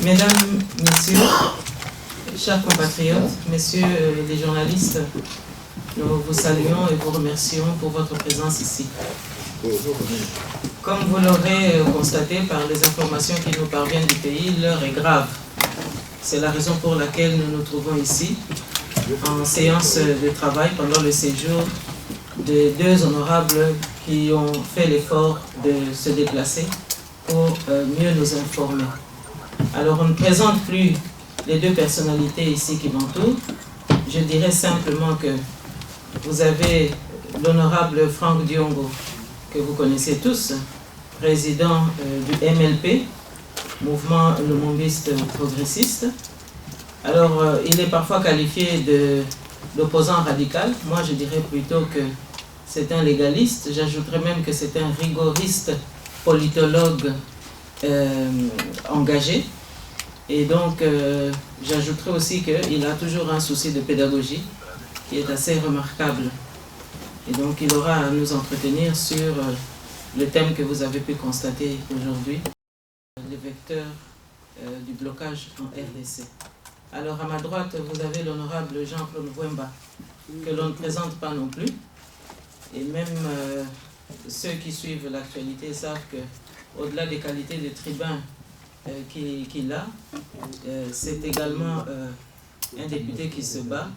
Mesdames, Messieurs, chers compatriotes, Messieurs les journalistes, nous vous saluons et vous remercions pour votre présence ici. Comme vous l'aurez constaté par les informations qui nous parviennent du pays, l'heure est grave. C'est la raison pour laquelle nous nous trouvons ici, en séance de travail pendant le séjour de deux honorables qui ont fait l'effort de se déplacer pour mieux nous informer. Alors on ne présente plus les deux personnalités ici qui m'entourent. Je dirais simplement que vous avez l'honorable Franck Diongo, que vous connaissez tous, président du MLP, Mouvement Lumumbiste Progressiste. Alors il est parfois qualifié d'opposant radical. Moi je dirais plutôt que c'est un légaliste. J'ajouterais même que c'est un rigoriste politologue engagé. Et donc, j'ajouterai aussi qu'il a toujours un souci de pédagogie qui est assez remarquable. Et donc, il aura à nous entretenir sur le thème que vous avez pu constater aujourd'hui, les vecteurs du blocage en RDC. Alors, à ma droite, vous avez l'honorable Jean-Claude Wemba, que l'on ne présente pas non plus. Et même ceux qui suivent l'actualité savent qu'au-delà des qualités de tribun qu'il a, c'est également un député qui se bat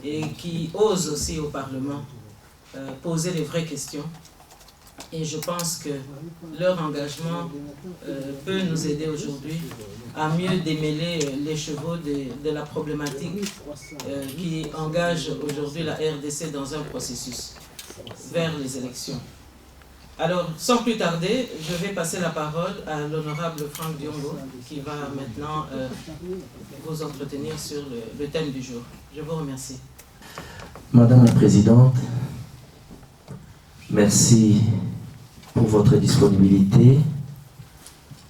et qui ose aussi au Parlement poser les vraies questions. Et je pense que leur engagement peut nous aider aujourd'hui à mieux démêler les chevaux de la problématique qui engage aujourd'hui la RDC dans un processus vers les élections. Alors, sans plus tarder, je vais passer la parole à l'honorable Franck Diongo, qui va maintenant vous entretenir sur le thème du jour. Je vous remercie. Madame la Présidente, merci pour votre disponibilité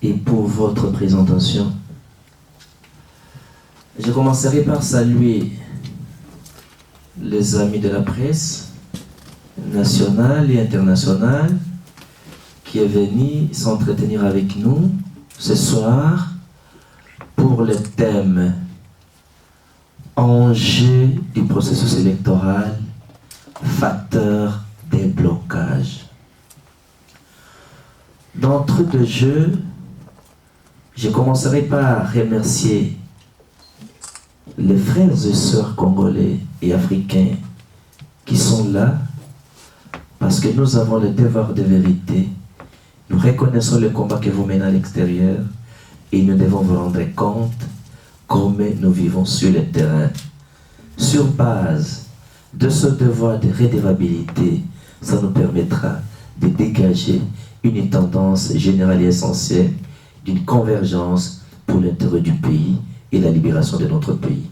et pour votre présentation. Je commencerai par saluer les amis de la presse nationale et internationale qui est venu s'entretenir avec nous ce soir pour le thème enjeux du processus électoral, facteurs des blocages. D'entrée de jeu, je commencerai par remercier les frères et sœurs congolais et africains qui sont là parce que nous avons le devoir de vérité. Nous reconnaissons le combat que vous menez à l'extérieur et nous devons vous rendre compte comment nous vivons sur le terrain. Sur base de ce devoir de redevabilité, ça nous permettra de dégager une tendance générale et essentielle d'une convergence pour l'intérêt du pays et la libération de notre pays.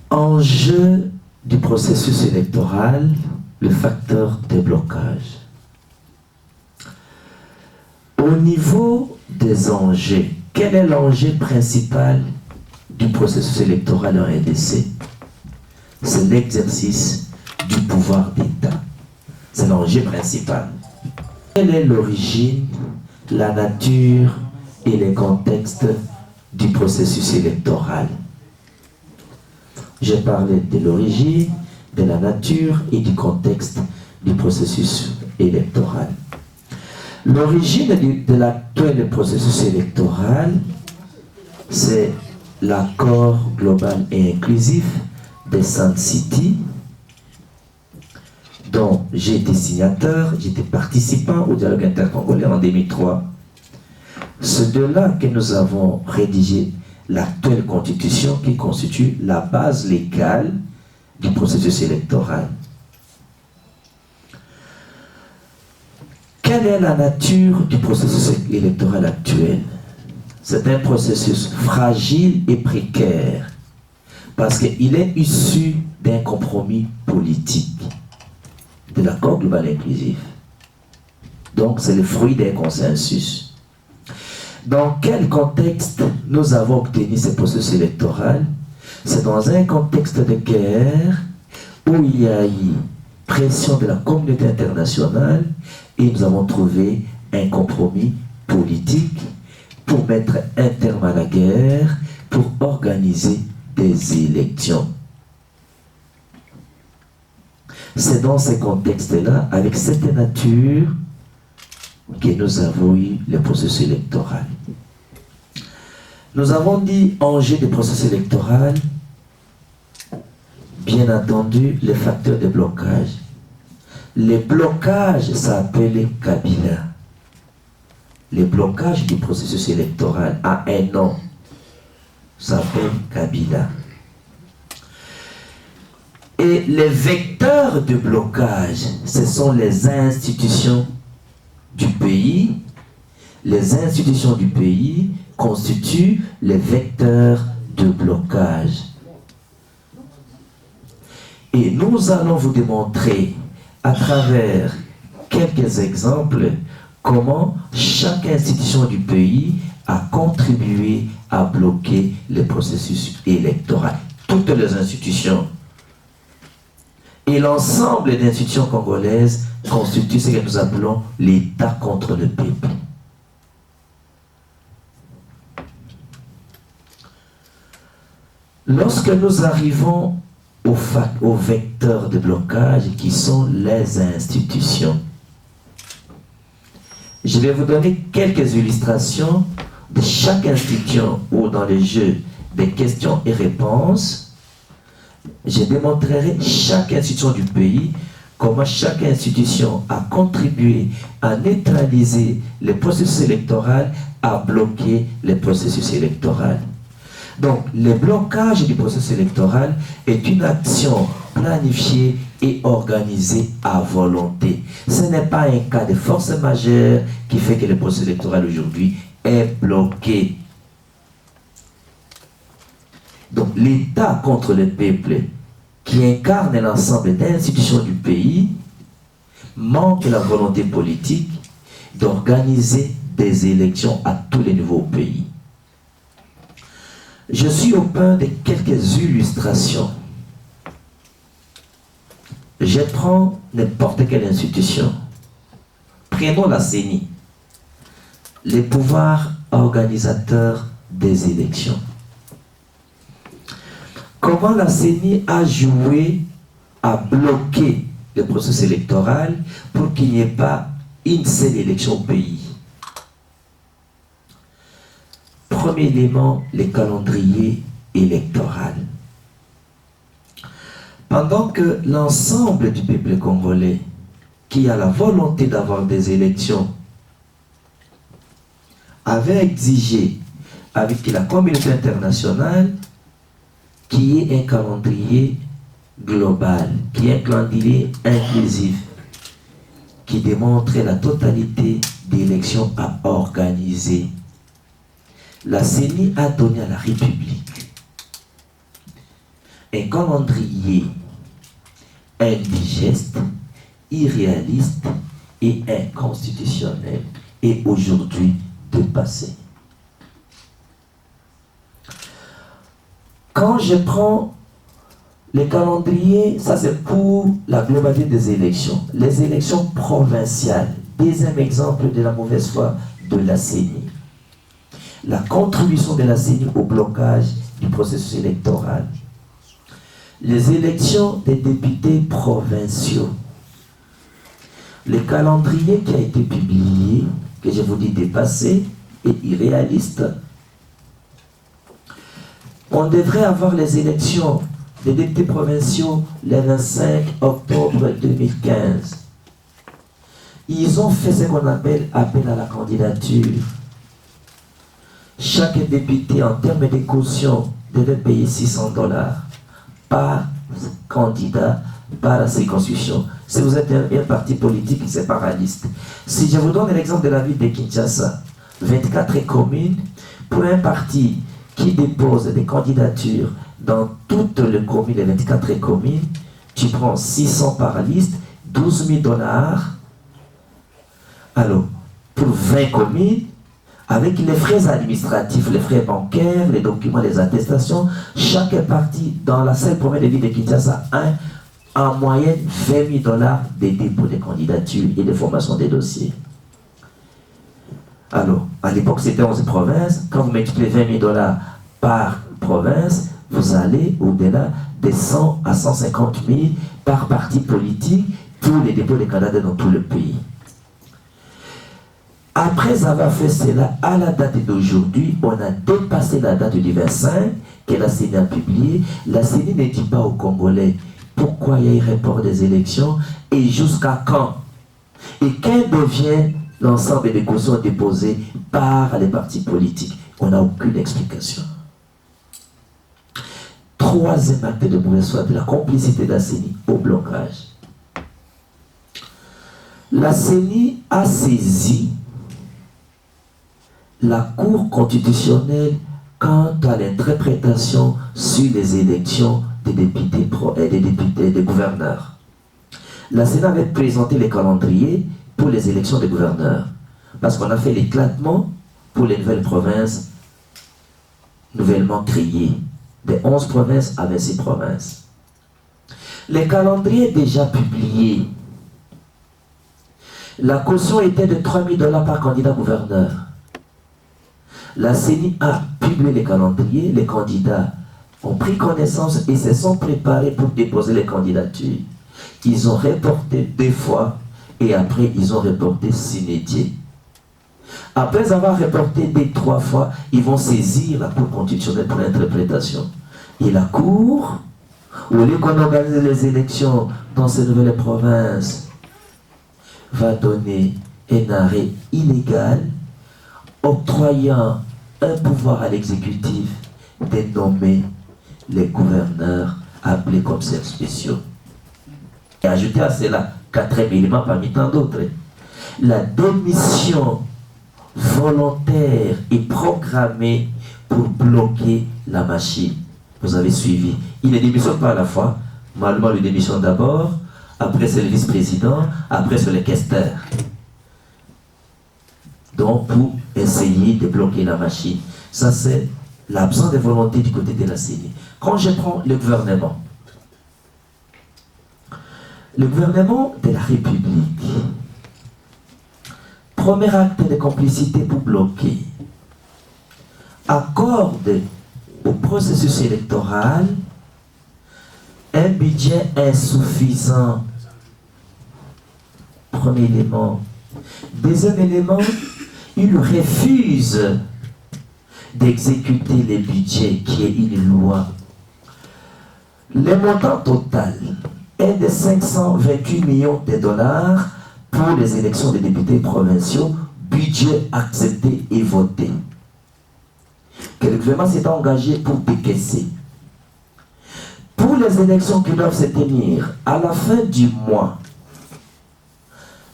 Enjeu du processus électoral, le facteur de blocage. Au niveau des enjeux, quel est l'enjeu principal du processus électoral en RDC? C'est l'exercice du pouvoir d'État. C'est l'enjeu principal. Quelle est l'origine, la nature et les contextes du processus électoral? J'ai parlé de l'origine, de la nature et du contexte du processus électoral. L'origine de l'actuel processus électoral, c'est l'accord global et inclusif de Sun City, dont j'ai été signateur, j'étais participant au dialogue intercongolais en 2003. C'est de là que nous avons rédigé l'actuelle constitution qui constitue la base légale du processus électoral. Quelle est la nature du processus électoral actuel? C'est un processus fragile et précaire parce qu'il est issu d'un compromis politique, de l'accord global inclusif. Donc c'est le fruit d'un consensus. Dans quel contexte nous avons obtenu ce processus électoral? C'est dans un contexte de guerre où il y a eu pression de la communauté internationale et nous avons trouvé un compromis politique pour mettre un terme à la guerre, pour organiser des élections. C'est dans ces contextes-là, avec cette nature, que nous avons eu le processus électoral. Nous avons dit enjeu du processus électoral, bien entendu, les facteurs de blocage. Les blocages s'appellent Kabila. Les blocages du processus électoral à un nom s'appellent Kabila. Et les vecteurs de blocage, ce sont les institutions du pays. Les institutions du pays constituent les vecteurs de blocage. Et nous allons vous démontrer à travers quelques exemples comment chaque institution du pays a contribué à bloquer le processus électoral. Toutes les institutions et l'ensemble des institutions congolaises constituent ce que nous appelons l'État contre le peuple. Lorsque nous arrivons aux vecteurs de blocage qui sont les institutions, je vais vous donner quelques illustrations de chaque institution ou dans le jeu des questions et réponses. Je démontrerai chaque institution du pays, comment chaque institution a contribué à neutraliser le processus électoral, à bloquer le processus électoral. Donc, le blocage du processus électoral est une action planifiée et organisée à volonté. Ce n'est pas un cas de force majeure qui fait que le processus électoral aujourd'hui est bloqué. Donc, l'État contre le peuple, qui incarne l'ensemble des institutions du pays, manque la volonté politique d'organiser des élections à tous les niveaux au pays. Je suis au point de quelques illustrations. Je prends n'importe quelle institution. Prenons la CENI, les pouvoirs organisateurs des élections. Comment la CENI a joué à bloquer le processus électoral pour qu'il n'y ait pas une seule élection au pays? Premier élément, le calendrier électoral. Pendant que l'ensemble du peuple congolais, qui a la volonté d'avoir des élections, avait exigé avec la communauté internationale qui est un calendrier global, qui est un calendrier inclusif, qui démontre la totalité d'élections à organiser. La CENI a donné à la République un calendrier indigeste, irréaliste et inconstitutionnel, et aujourd'hui dépassé. Quand je prends les calendriers, ça c'est pour la globalité des élections. Les élections provinciales, deuxième exemple de la mauvaise foi de la CENI. La contribution de la CENI au blocage du processus électoral. Les élections des députés provinciaux. Le calendrier qui a été publié, que je vous dis dépassé et irréaliste. On devrait avoir les élections des députés provinciaux le 25 octobre 2015. Ils ont fait ce qu'on appelle appel à la candidature. Chaque député, en termes de caution, devait payer $600 par candidat, par circonscription. Si vous êtes un parti politique, c'est par la liste. Si je vous donne l'exemple de la ville de Kinshasa, 24 communes, pour un parti qui dépose des candidatures dans toutes les communes, les 24 communes, tu prends 600 par liste, $12,000. Alors, pour 20 communes, avec les frais administratifs, les frais bancaires, les documents, les attestations, chaque parti dans la seule première ville de Kinshasa a en moyenne $20,000 de dépôt de candidatures et de formation des dossiers. Alors, à l'époque, c'était 11 provinces. Quand vous multipliez 20 000 $ par province, vous allez au-delà des 100 à 150 000 par parti politique pour les dépôts de candidats dans tout le pays. Après avoir fait cela, à la date d'aujourd'hui, on a dépassé la date du 25 que la CENI a publiée. La CENI ne dit pas aux Congolais pourquoi il y a eu report des élections et jusqu'à quand. Et quel devient l'ensemble des cautions déposées par les partis politiques. On n'a aucune explication. Troisième acte de mauvaise foi, de la complicité de la CENI au blocage. La CENI a saisi la Cour constitutionnelle quant à l'interprétation sur les élections des députés et des gouverneurs. La CENI avait présenté les calendriers pour les élections des gouverneurs, parce qu'on a fait l'éclatement pour les nouvelles provinces nouvellement créées, de 11 provinces à 26 provinces. Les calendriers déjà publiés, la caution était de 3 000 $ par candidat gouverneur. La CENI a publié les calendriers, les candidats ont pris connaissance et se sont préparés pour déposer les candidatures. Ils ont reporté 2 fois et après ils ont reporté s'inédié. Après avoir reporté 3 fois, ils vont saisir la Cour constitutionnelle pour l'interprétation. Et la Cour, au lieu qu'on organise les élections dans ces nouvelles provinces, va donner un arrêt illégal octroyant un pouvoir à l'exécutif de nommer les gouverneurs appelés commissaires spéciaux. Et ajouter à cela 4e élément parmi tant d'autres. La démission volontaire et programmée pour bloquer la machine. Vous avez suivi. Il ne démissionne pas à la fois. Malheureusement, il démissionne d'abord, après c'est le vice-président, après c'est le questeur. Donc, pour essayer de bloquer la machine. Ça, c'est l'absence de volonté du côté de la CENI. Quand je prends le gouvernement de la République, premier acte de complicité pour bloquer, accorde au processus électoral un budget insuffisant. Premier élément. Deuxième élément, il refuse d'exécuter les budgets qui est une loi. Le montant total est de 528 millions de $ pour les élections des députés provinciaux, budget accepté et voté, que le gouvernement s'est engagé pour décaisser. Pour les élections qui doivent se tenir à la fin du mois,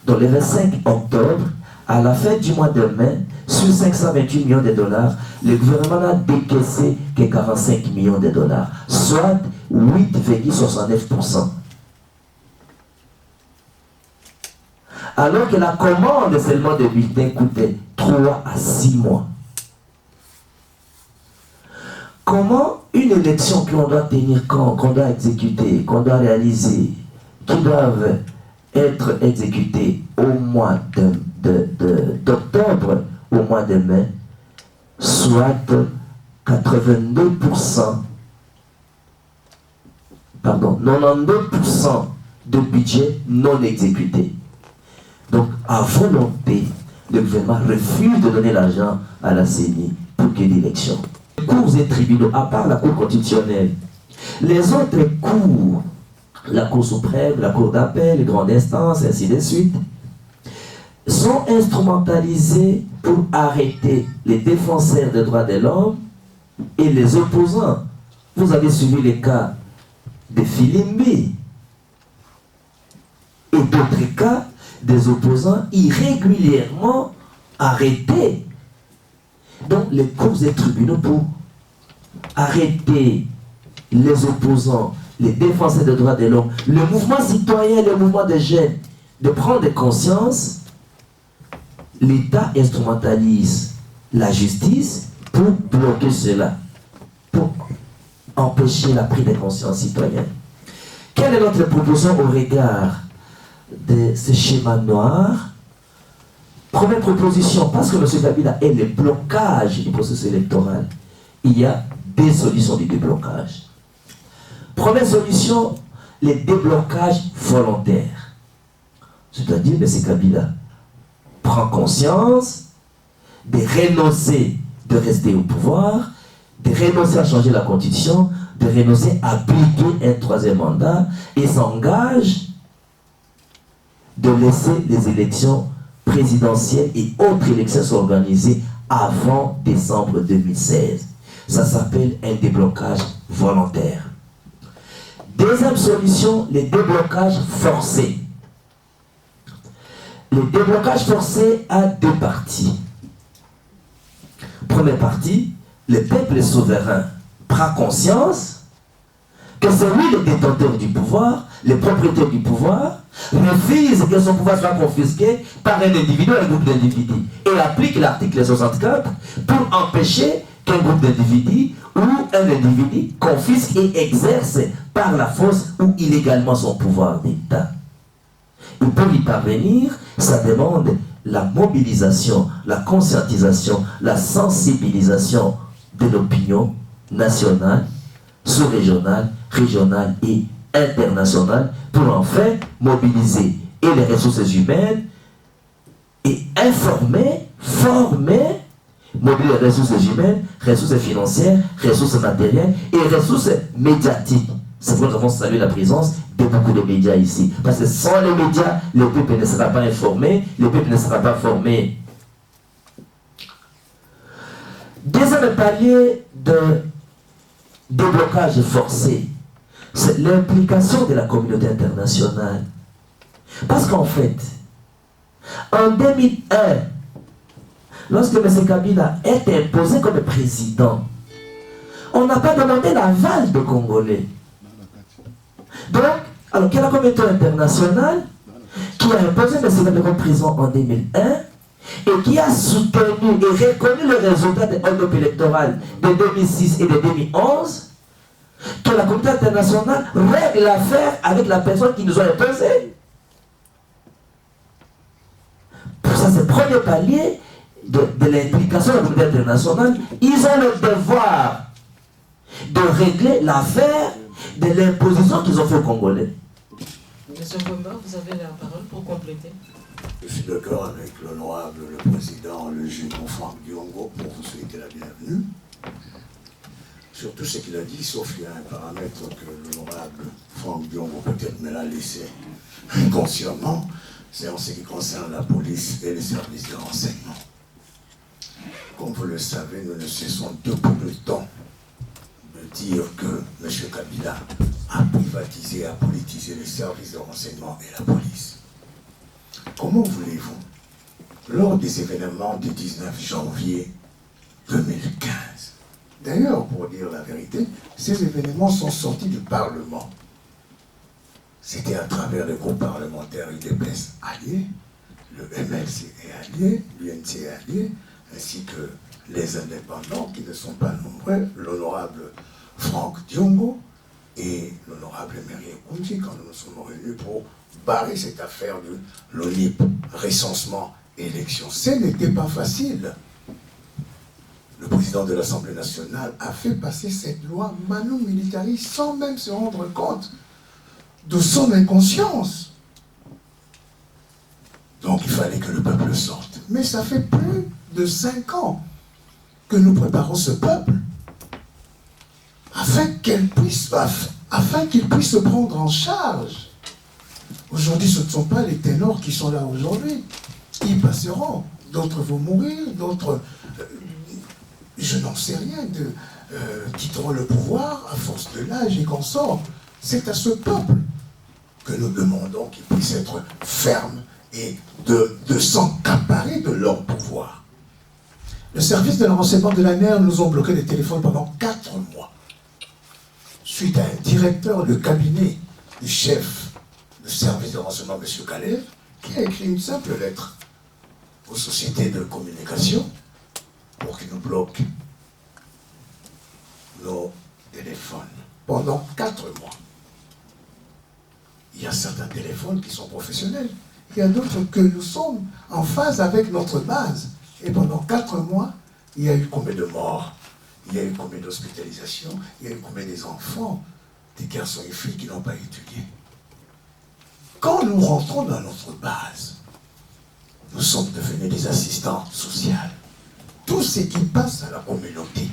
dans le 25 octobre, à la fin du mois de mai, sur 528 millions de $, le gouvernement n'a décaissé que 45 millions de $, soit 8,69%. Alors que la commande seulement de bulletins coûtait 3 à 6 mois. Comment une élection qu'on doit tenir compte, qu'on doit exécuter, qu'on doit réaliser, qui doivent être exécutées au mois d'octobre, au mois de mai, soit 92%, pardon, 92% de budget non exécuté. Donc, à volonté, le gouvernement refuse de donner l'argent à la CENI pour qu'il y ait l'élection. Les cours et tribunaux, à part la Cour constitutionnelle, les autres cours, la Cour suprême, la Cour d'appel, les grandes instances, ainsi de suite, sont instrumentalisés pour arrêter les défenseurs des droits de l'homme et les opposants. Vous avez suivi les cas de Filimbi et d'autres cas des opposants irrégulièrement arrêtés. Donc les cours et tribunaux pour arrêter les opposants, les défenseurs des droits de l'homme, le mouvement citoyen, le mouvement des jeunes, de prendre conscience, l'État instrumentalise la justice pour bloquer cela, pour empêcher la prise de conscience citoyenne. Quelle est notre proposition au regard de ce schéma noir Première proposition, parce que M. Kabila est le blocage du processus électoral, il y a des solutions de déblocage. Première solution, les déblocages volontaires. C'est-à-dire, M. Kabila prend conscience de renoncer, de rester au pouvoir, de renoncer à changer la constitution, de renoncer à appliquer un troisième mandat et s'engage de laisser les élections présidentielles et autres élections s'organiser avant décembre 2016. Ça s'appelle un déblocage volontaire. Deuxième solution, les déblocages forcés. Le déblocage forcé a deux parties. Première partie, le peuple souverain prend conscience que c'est lui le détenteur du pouvoir, le propriétaire du pouvoir, refuse que son pouvoir soit confisqué par un individu ou un groupe d'individus et applique l'article 64 pour empêcher qu'un groupe d'individus ou un individu confisque et exerce par la force ou illégalement son pouvoir d'État. Et pour y parvenir, ça demande la mobilisation, la conscientisation, la sensibilisation de l'opinion nationale, sous-régionale, régionale et internationale pour enfin mobiliser et les ressources humaines et informer, former, mobiliser les ressources humaines, ressources financières, ressources matérielles et ressources médiatiques. C'est pourquoi nous avons salué la présence de beaucoup de médias ici. Parce que sans les médias, le peuple ne sera pas informé, le peuple ne sera pas formé. Deuxième palier de déblocage forcé, c'est l'implication de la communauté internationale. Parce qu'en fait, en 2001, lorsque M. Kabila est imposé comme président, on n'a pas demandé l'aval des Congolais. Donc, alors qu'il y a la communauté internationale qui a imposé M. Kabila comme président en 2001 et qui a soutenu et reconnu le résultat des hold-up électorales de 2006 et de 2011, que la communauté internationale règle l'affaire avec la personne qui nous a imposé. Pour ça, c'est le premier palier de l'implication de la communauté internationale. Ils ont le devoir de régler l'affaire de l'imposition qu'ils ont fait aux Congolais. Monsieur Ngomba, vous avez la parole pour compléter. Je suis d'accord avec l'honorable, le président, le juge Franck Diongo, pour vous souhaiter la bienvenue. Sur tout ce qu'il a dit, sauf qu'il y a un paramètre que l'honorable Franck Diongo peut-être me l'a laissé inconsciemment, c'est en ce qui concerne la police et les services de renseignement. Comme vous le savez, nous ne cessons depuis le temps de dire que M. Kabila a privatisé, a politisé les services de renseignement et la police. Comment voulez-vous, lors des événements du 19 janvier 2015, d'ailleurs, pour dire la vérité, ces événements sont sortis du Parlement. C'était à travers le groupe parlementaire UDPS allié, le MLC est allié, l'UNC est allié, ainsi que les indépendants qui ne sont pas nombreux, l'honorable Franck Diongo et l'honorable Meriem Koundji, quand nous nous sommes réunis pour barrer cette affaire de l'ONIP, recensement, élection. Ce n'était pas facile. Le président de l'Assemblée nationale a fait passer cette loi Manu Militari sans même se rendre compte de son inconscience. Donc il fallait que le peuple sorte. Mais ça fait plus de 5 ans que nous préparons ce peuple afin qu'il puisse se prendre en charge. Aujourd'hui, ce ne sont pas les ténors qui sont là aujourd'hui. Ils passeront. D'autres vont mourir, d'autres... je n'en sais rien, quitteront le pouvoir à force de l'âge et qu'on sort. C'est à ce peuple que nous demandons qu'il puisse être ferme et de s'emparer de leur pouvoir. Le service de renseignement de l'ANER nous ont bloqué les téléphones pendant 4 mois. Suite à un directeur de cabinet du chef du service de renseignement, M. Kalev, qui a écrit une simple lettre aux sociétés de communication pour qu'ils nous bloquent nos téléphones pendant 4 mois. Il y a certains téléphones qui sont professionnels il y a d'autres que nous sommes en phase avec notre base. Et pendant 4 mois, il y a eu combien de morts? Il y a eu combien d'hospitalisations? Il y a eu combien des enfants, des garçons et filles qui n'ont pas étudié? Quand nous rentrons dans notre base, nous sommes devenus des assistants sociaux. Tout ce qui passe à la communauté,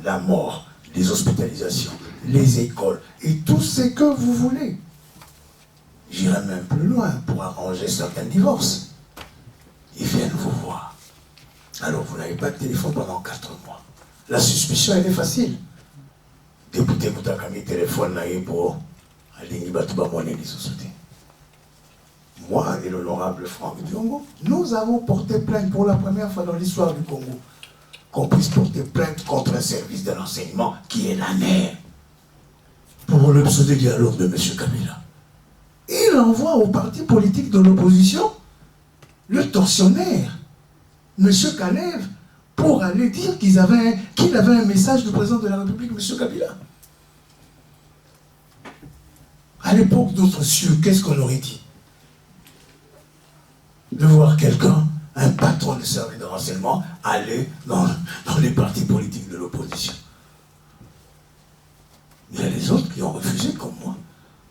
la mort, les hospitalisations, les écoles et tout ce que vous voulez. J'irai même plus loin pour arranger certains divorces. Ils viennent vous voir. Alors vous n'avez pas de téléphone pendant 4 mois. La suspicion, elle est facile. Député Koutakami téléphone là pour aller monnaie des sociétés. Moi et l'honorable Franck Diongo, nous avons porté plainte pour la première fois dans l'histoire du Congo. Qu'on puisse porter plainte contre un service de renseignement qui est la NER pour le pseudo-dialogue de M. Kabila. Il envoie aux partis politiques de l'opposition le tortionnaire, M. Kalev, pour aller dire qu'il avait un message du président de la République, M. Kabila. À l'époque d'autres cieux, qu'est-ce qu'on aurait dit? De voir quelqu'un, un patron de service de renseignement, aller dans les partis politiques de l'opposition. Il y a les autres qui ont refusé comme moi.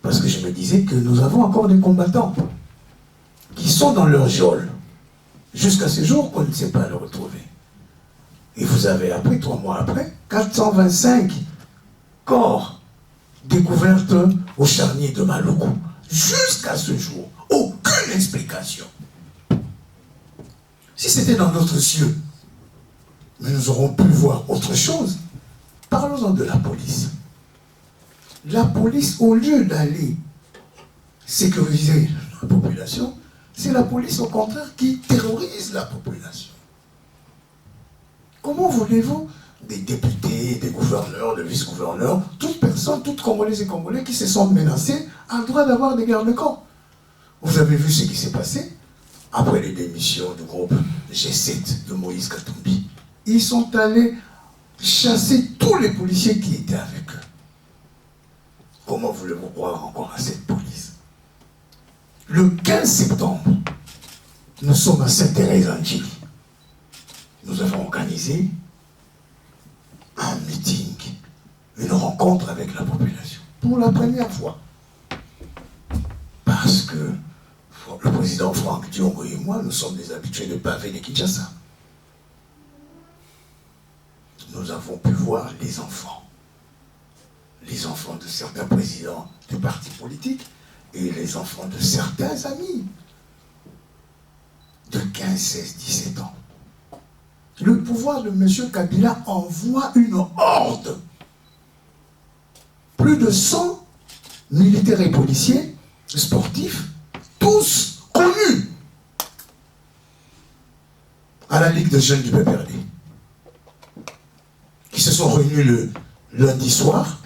Parce que je me disais que nous avons encore des combattants qui sont dans leur geôle. Jusqu'à ce jour qu'on ne sait pas le retrouver. Et vous avez appris, 3 mois après, 425 corps découverts au charnier de Maluku. Jusqu'à ce jour, aucune explication. Si c'était dans d'autres cieux, mais nous aurons pu voir autre chose. Parlons-en de la police. La police, au lieu d'aller sécuriser la population, c'est la police, au contraire, qui terrorise la population. Comment voulez-vous des députés, des gouverneurs, des vice-gouverneurs, toute personne, toutes Congolaises et Congolais qui se sentent menacés, a le droit d'avoir des gardes-corps? Vous avez vu ce qui s'est passé après les démissions du groupe G7 de Moïse Katumbi. Ils sont allés chasser tous les policiers qui étaient avec eux. Comment voulez-vous croire encore à cette police? Le 15 septembre, nous sommes à Sainte-Thérèse-en-Chili. Nous avons organisé un meeting, une rencontre avec la population, pour la première fois. Parce que le président Franck Diongo et moi, nous sommes des habitués de pavé de Kinshasa. Nous avons pu voir les enfants de certains présidents de partis politiques et les enfants de certains amis de 15, 16, 17 ans. Le pouvoir de M. Kabila envoie une horde. Plus de 100 militaires et policiers, sportifs, tous connus à la Ligue de jeunes du PPRD, qui se sont réunis le lundi soir.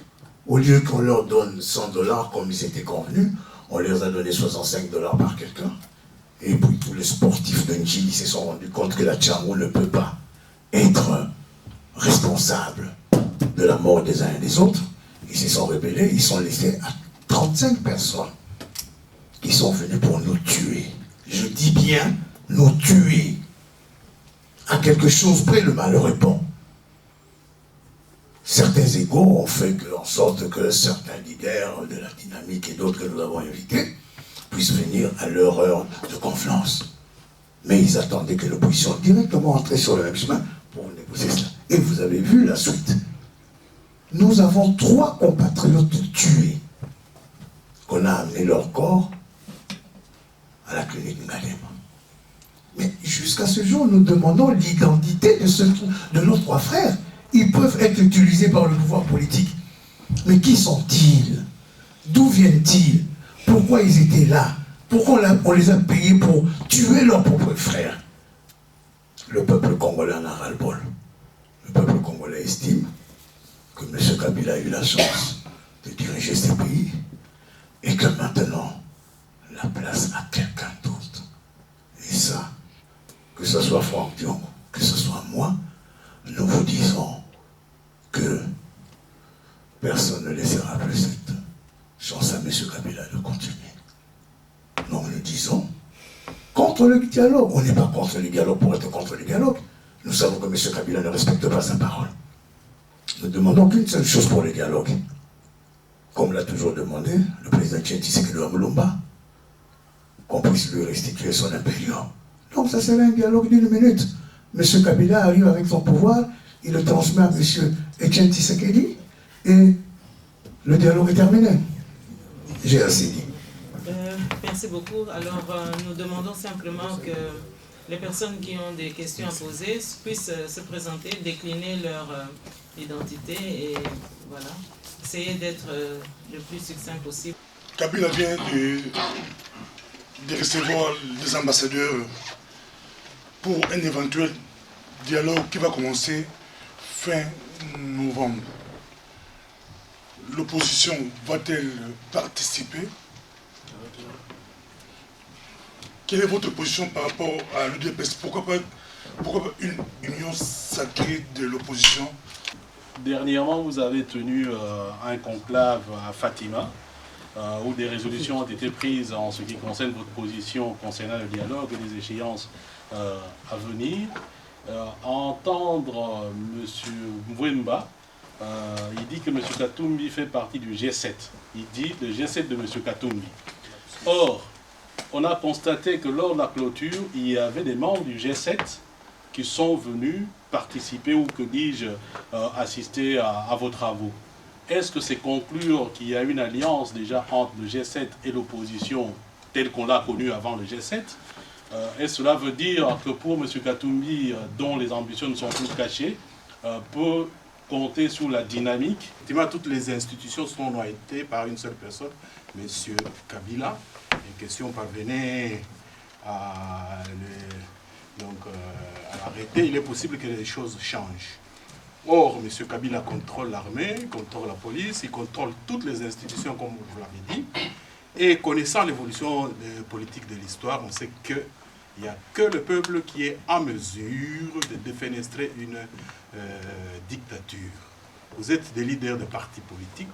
Au lieu qu'on leur donne 100 $ comme ils étaient convenus, on leur a donné 65 $ par quelqu'un. Et puis tous les sportifs de Ndjili se sont rendus compte que la Tchango ne peut pas être responsable de la mort des uns et des autres. Ils se sont rebellés, ils sont laissés à 35 personnes qui sont venues pour nous tuer. Je dis bien nous tuer. À quelque chose près, le malheur est bon. Certains égos ont fait en sorte que certains leaders de la dynamique et d'autres que nous avons invités puissent venir à leur heure de confiance. Mais ils attendaient que nous puissions directement entrer sur le même chemin pour négocier cela. Et vous avez vu la suite. Nous avons 3 compatriotes tués qu'on a amené leur corps à la clinique Ngalema. Mais jusqu'à ce jour, nous demandons l'identité de nos 3 frères. Ils peuvent être utilisés par le pouvoir politique. Mais qui sont-ils? D'où viennent-ils? Pourquoi ils étaient là? Pourquoi on les a payés pour tuer leurs propres frères? Le peuple congolais en a ras-le-bol. Le peuple congolais estime que M. Kabila a eu la chance de diriger ce pays et que maintenant, la place à quelqu'un d'autre. Et ça, que ce soit Franck Diongo, que ce soit moi, nous vous disons que personne ne laissera plus cette chance à M. Kabila de continuer. Donc nous disons contre le dialogue. On n'est pas contre le dialogue pour être contre le dialogue. Nous savons que M. Kabila ne respecte pas sa parole. Nous ne demandons qu'une seule chose pour le dialogue. Comme l'a toujours demandé le président Tshisekedi Mulumba, qu'on puisse lui restituer son impérium. Donc ça serait un dialogue d'1 minute. M. Kabila arrive avec son pouvoir, il le transmet à M. Etienne Tshisekedi, et le dialogue est terminé. J'ai assez dit. Merci beaucoup. Alors, nous demandons simplement que les personnes qui ont des questions à poser puissent se présenter, décliner leur identité et voilà, essayer d'être le plus succinct possible. Kabila vient de recevoir les ambassadeurs pour un éventuel dialogue qui va commencer fin novembre. L'opposition va-t-elle participer? Quelle est votre position par rapport à l'UDPS? Pourquoi pas une union sacrée de l'opposition? Dernièrement, vous avez tenu un conclave à Fatima, où des résolutions ont été prises en ce qui concerne votre position concernant le dialogue et les échéances à venir. Entendre M. Mvwemba, il dit que M. Katumbi fait partie du G7. Il dit le G7 de M. Katumbi. Or, on a constaté que lors de la clôture, il y avait des membres du G7 qui sont venus participer ou, que dis-je, assister à vos travaux. Est-ce que c'est conclure qu'il y a une alliance déjà entre le G7 et l'opposition telle qu'on l'a connue avant le G7? Et cela veut dire que pour M. Katumbi, dont les ambitions ne sont plus cachées, peut compter sur la dynamique? Effectivement, toutes les institutions sont noyées par une seule personne, M. Kabila. Les questions parvenaient à l'arrêter. Il est possible que les choses changent. Or, M. Kabila contrôle l'armée, contrôle la police, il contrôle toutes les institutions, comme vous l'avez dit. Et connaissant l'évolution politique de l'histoire, on sait qu'il n'y a que le peuple qui est en mesure de défenestrer une dictature. Vous êtes des leaders de partis politiques.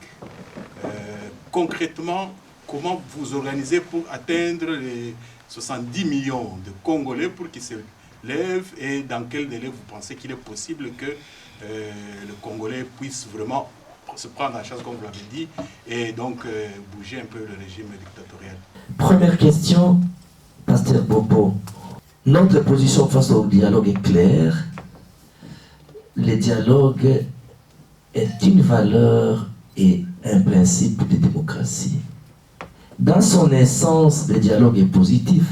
Concrètement, comment vous organisez pour atteindre les 70 millions de Congolais pour qu'ils se lèvent, et dans quel délai vous pensez qu'il est possible que le Congolais puisse vraiment se prendre en charge, comme vous l'avez dit, et donc bouger un peu le régime dictatorial? Première question, Pasteur Bobo. Notre position face au dialogue est claire. Le dialogue est une valeur et un principe de démocratie. Dans son essence, le dialogue est positif.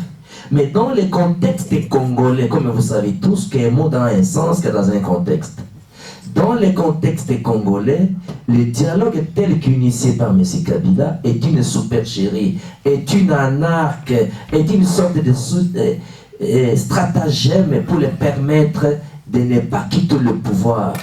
Mais dans le contexte congolais, comme vous savez tous, qu'un mot dans un sens que dans un contexte. Dans le contexte congolais, le dialogue tel qu'initié par M. Kabila est une supercherie, est une anarque, est une sorte de stratagème pour les permettre de ne pas quitter le pouvoir,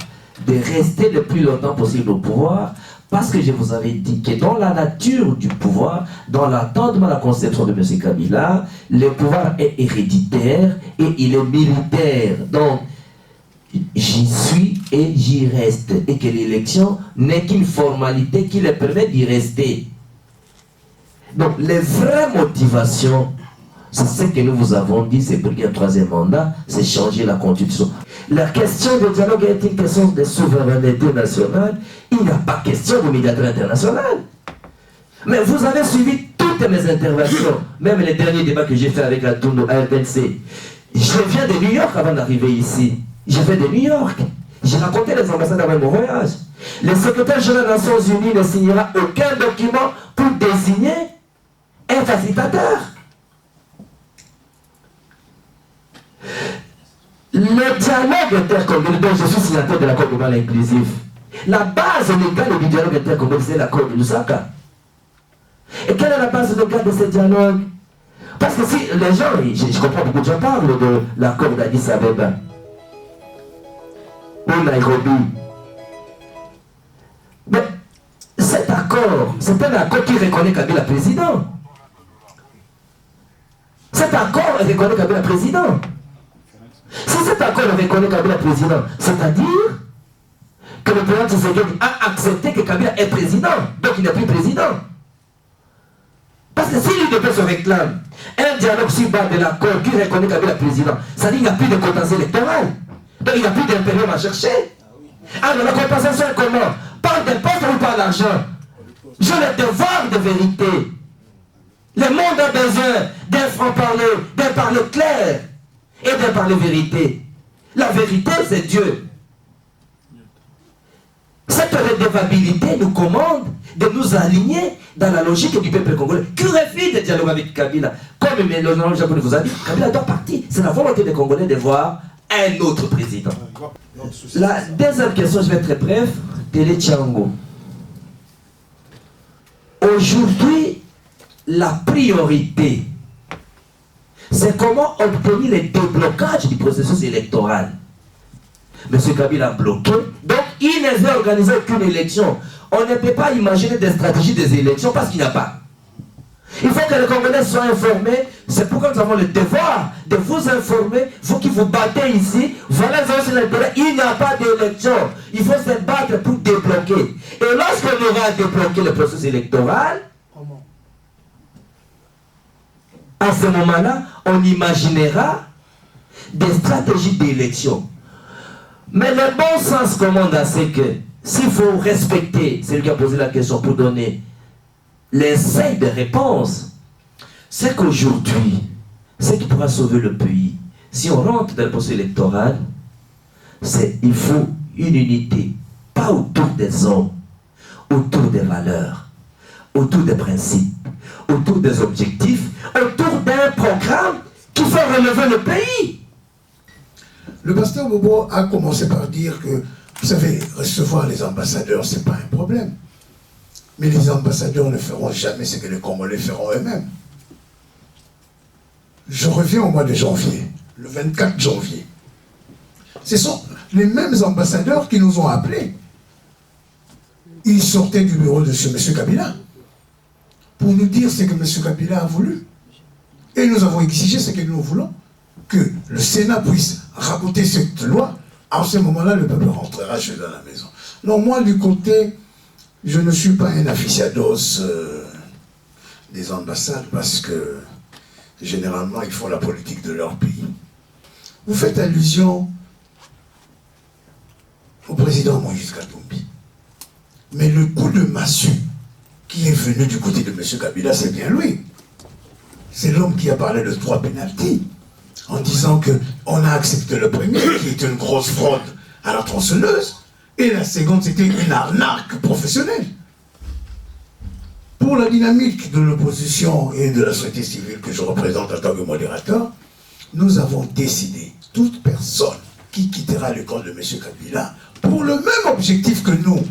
de rester le plus longtemps possible au pouvoir, parce que je vous avais dit que dans la nature du pouvoir, dans l'entendement, la conception de M. Kabila, le pouvoir est héréditaire et il est militaire. Donc, j'y suis et j'y reste. Et que l'élection n'est qu'une formalité qui leur permet d'y rester. Donc, les vraies motivations, c'est ce que nous vous avons dit, c'est pour qu'il y ait un troisième mandat, c'est changer la constitution. La question de dialogue est une question de souveraineté nationale. Il n'y a pas question de médiateur international. Mais vous avez suivi toutes mes interventions, même les derniers débats que j'ai fait avec la tour de RNC. Je viens de New York avant d'arriver ici. Je viens de New York. J'ai raconté les ambassades avant mon voyage. Le secrétaire général des Nations Unies ne signera aucun document pour désigner un facilitateur. Le dialogue intercongolais, dont je suis signataire de l'accord global inclusif, la base légale du dialogue intercongolais, c'est l'accord de Lusaka. Et quelle est la base légale de ce dialogue? Parce que si les gens, je comprends beaucoup de gens parlent de l'accord d'Addis Abeba ou Nairobi. Mais cet accord, c'est un accord qui reconnaît Kabila président. Cet accord reconnaît Kabila président. Si cet accord reconnaît Kabila président, c'est-à-dire que le président Tshisekedi a accepté que Kabila est président, donc il n'est plus président. Parce que si l'UDP se réclame un dialogue sur base de l'accord qui reconnaît Kabila président, ça dit qu'il n'y a plus de potentiel électoral. Donc il n'y a plus d'impérium à chercher. Alors la compensation est comment? Par des postes ou par l'argent? J'ai le devoir de vérité. Le monde a besoin d'un franc-parler, d'un parler clair et d'un parler vérité. La vérité, c'est Dieu. Cette redevabilité nous commande de nous aligner dans la logique du peuple congolais qui refuse de dialoguer avec Kabila. Comme le japonais vous a dit, Kabila doit partir. C'est la volonté des Congolais de voir un autre président. La deuxième question, je vais être très bref, Télé Tchango. Aujourd'hui, la priorité, c'est comment obtenir le déblocage du processus électoral. M. Kabila a bloqué, donc il ne veut organiser aucune élection. On ne peut pas imaginer des stratégies des élections parce qu'il n'y a pas. Il faut que les Congolais soient informés. C'est pourquoi nous avons le devoir de vous informer. Vous qui vous battez ici, voilà l'intérêt. Il n'y a pas d'élection. Il faut se battre pour débloquer. Et lorsqu'on aura débloqué le processus électoral, à ce moment-là, on imaginera des stratégies d'élection. Mais le bon sens commande à ce que s'il faut respecter celui qui a posé la question pour donner l'essai de réponse, c'est qu'aujourd'hui, ce qui pourra sauver le pays, si on rentre dans le processus électoral, c'est qu'il faut une unité, pas autour des hommes, autour des valeurs, autour des principes, autour des objectifs, autour d'un programme qui fait relever le pays. Le pasteur Bobo a commencé par dire que, vous savez, recevoir les ambassadeurs, ce n'est pas un problème. Mais les ambassadeurs ne feront jamais ce que les Congolais feront eux-mêmes. Je reviens au mois de janvier, le 24 janvier. Ce sont les mêmes ambassadeurs qui nous ont appelés. Ils sortaient du bureau de M. Kabila pour nous dire ce que M. Kabila a voulu. Et nous avons exigé ce que nous voulons, que le Sénat puisse raboter cette loi. En ce moment-là, le peuple rentrera chez dans la maison. Non, moi, du côté, je ne suis pas un aficionados des ambassades parce que, généralement, ils font la politique de leur pays. Vous faites allusion au président Moïse Katumbi. Mais le coup de massue qui est venu du côté de M. Kabila, c'est bien lui. C'est l'homme qui a parlé de 3 pénaltys, en disant qu'on a accepté le premier, qui était une grosse fraude à la tronçonneuse, et la seconde, c'était une arnaque professionnelle. Pour la dynamique de l'opposition et de la société civile que je représente en tant que modérateur, nous avons décidé, toute personne qui quittera le camp de M. Kabila, pour le même objectif que nous,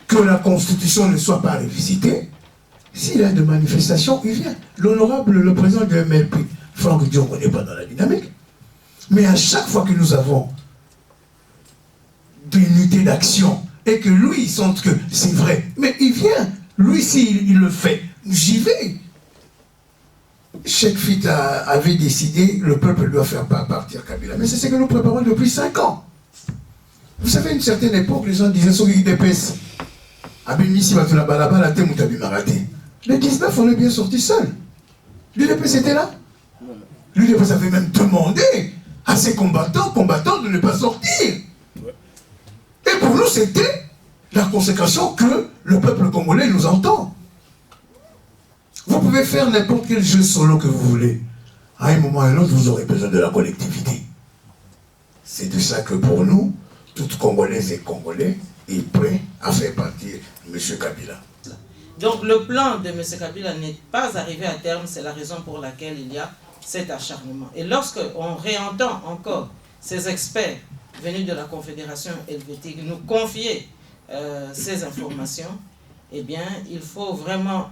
que la Constitution ne soit pas révisitée, s'il y a de manifestations, il vient. L'honorable, le président du MLP, Franck Diongo n'est pas dans la dynamique. Mais à chaque fois que nous avons des unités d'action et que lui, il sente que c'est vrai, mais il vient. Lui, s'il le fait, j'y vais. Cheikh Fit avait décidé, le peuple doit faire partir Kabila. Mais c'est ce que nous préparons depuis 5 ans. Vous savez, à une certaine époque, les gens disaient sur l'UDPS, le 19, on est bien sorti seul. L'UDPS était là. L'UDPS avait même demandé à ses combattants de ne pas sortir. Et pour nous, c'était la consécration que le peuple congolais nous entend. Vous pouvez faire n'importe quel jeu solo que vous voulez. À un moment ou à un autre, vous aurez besoin de la collectivité. C'est de ça que pour nous, toutes Congolaises et Congolais est prêt à faire partir M. Kabila. Donc le plan de M. Kabila n'est pas arrivé à terme, c'est la raison pour laquelle il y a cet acharnement. Et lorsqu'on réentend encore ces experts venus de la Confédération helvétique nous confier ces informations, eh bien, il faut vraiment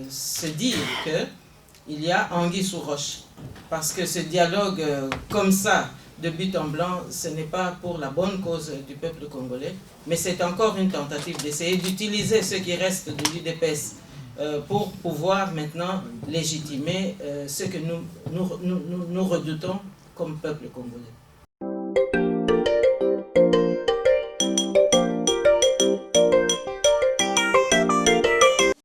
se dire qu'il y a anguille sous roche. Parce que ce dialogue comme ça, de but en blanc, ce n'est pas pour la bonne cause du peuple congolais, mais c'est encore une tentative d'essayer d'utiliser ce qui reste de l'UDPS pour pouvoir maintenant légitimer ce que nous redoutons comme peuple congolais.